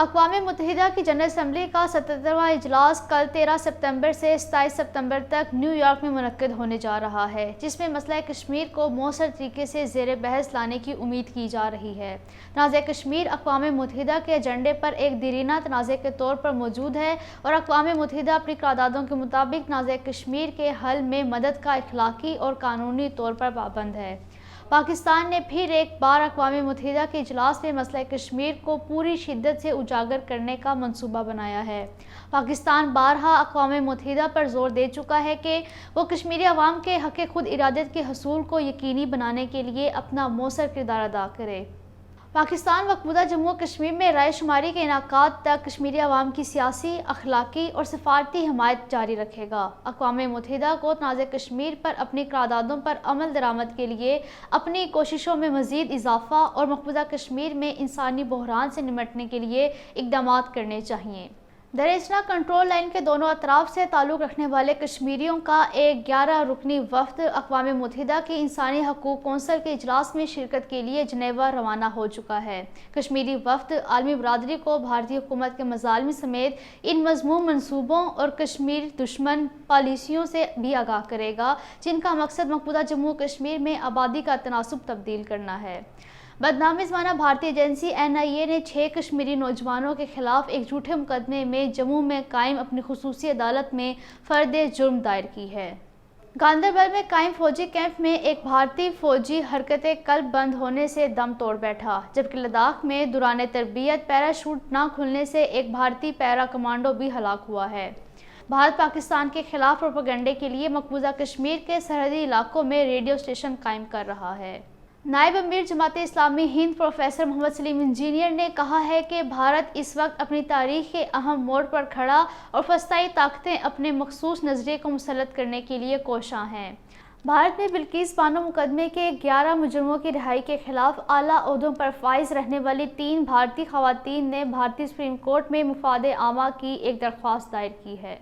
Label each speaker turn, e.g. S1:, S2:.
S1: اقوام متحدہ کی جنرل اسمبلی کا 77واں اجلاس کل 13 ستمبر سے 27 ستمبر تک نیو یارک میں منعقد ہونے جا رہا ہے، جس میں مسئلہ کشمیر کو مؤثر طریقے سے زیر بحث لانے کی امید کی جا رہی ہے۔ تنازع کشمیر اقوام متحدہ کے ایجنڈے پر ایک دیرینہ تنازع کے طور پر موجود ہے اور اقوام متحدہ اپنی قراردادوں کے مطابق تنازع کشمیر کے حل میں مدد کا اخلاقی اور قانونی طور پر پابند ہے۔ پاکستان نے پھر ایک بار اقوام متحدہ کے اجلاس میں مسئلہ کشمیر کو پوری شدت سے اجاگر کرنے کا منصوبہ بنایا ہے۔ پاکستان بارہا اقوام متحدہ پر زور دے چکا ہے کہ وہ کشمیری عوام کے حق خود ارادت کے حصول کو یقینی بنانے کے لیے اپنا مؤثر کردار ادا کرے۔ پاکستان مقبوضہ جموں و کشمیر میں رائے شماری کے انعقاد تک کشمیری عوام کی سیاسی، اخلاقی اور سفارتی حمایت جاری رکھے گا۔ اقوام متحدہ کو تنازع کشمیر پر اپنی قراردادوں پر عمل درآمد کے لیے اپنی کوششوں میں مزید اضافہ اور مقبوضہ کشمیر میں انسانی بحران سے نمٹنے کے لیے اقدامات کرنے چاہئیں۔ دریں کنٹرول لائن کے دونوں اطراف سے تعلق رکھنے والے کشمیریوں کا ایک 11 رکنی وفد اقوام متحدہ کی انسانی حقوق کونسل کے اجلاس میں شرکت کے لیے جنیوا روانہ ہو چکا ہے۔ کشمیری وفد عالمی برادری کو بھارتی حکومت کے مظالم سمیت ان مذموم منصوبوں اور کشمیر دشمن پالیسیوں سے بھی آگاہ کرے گا، جن کا مقصد مقبوضہ جموں و کشمیر میں آبادی کا تناسب تبدیل کرنا ہے۔ بدنامی زمانہ بھارتی ایجنسی NIA نے 6 کشمیری نوجوانوں کے خلاف ایک جھوٹے مقدمے میں جموں میں قائم اپنی خصوصی عدالت میں فرد جرم دائر کی ہے۔ گاندربل میں قائم فوجی کیمپ میں ایک بھارتی فوجی حرکت قلب بند ہونے سے دم توڑ بیٹھا، جبکہ لداخ میں دوران تربیت پیراشوٹ نہ کھلنے سے ایک بھارتی پیرا کمانڈو بھی ہلاک ہوا ہے۔ بھارت پاکستان کے خلاف پروپیگنڈے کے لیے مقبوضہ کشمیر کے سرحدی علاقوں میں ریڈیو اسٹیشن قائم کر رہا ہے۔ نائب امیر جماعت اسلامی ہند پروفیسر محمد سلیم انجینئر نے کہا ہے کہ بھارت اس وقت اپنی تاریخ کے اہم موڑ پر کھڑا اور فضائی طاقتیں اپنے مخصوص نظریے کو مسلط کرنے کے لیے کوشاں ہیں۔ بھارت میں بلقیس بانو مقدمے کے 11 مجرموں کی رہائی کے خلاف اعلیٰ عہدوں پر فائز رہنے والی 3 بھارتی خواتین نے بھارتی سپریم کورٹ میں مفاد عامہ کی ایک درخواست دائر کی ہے۔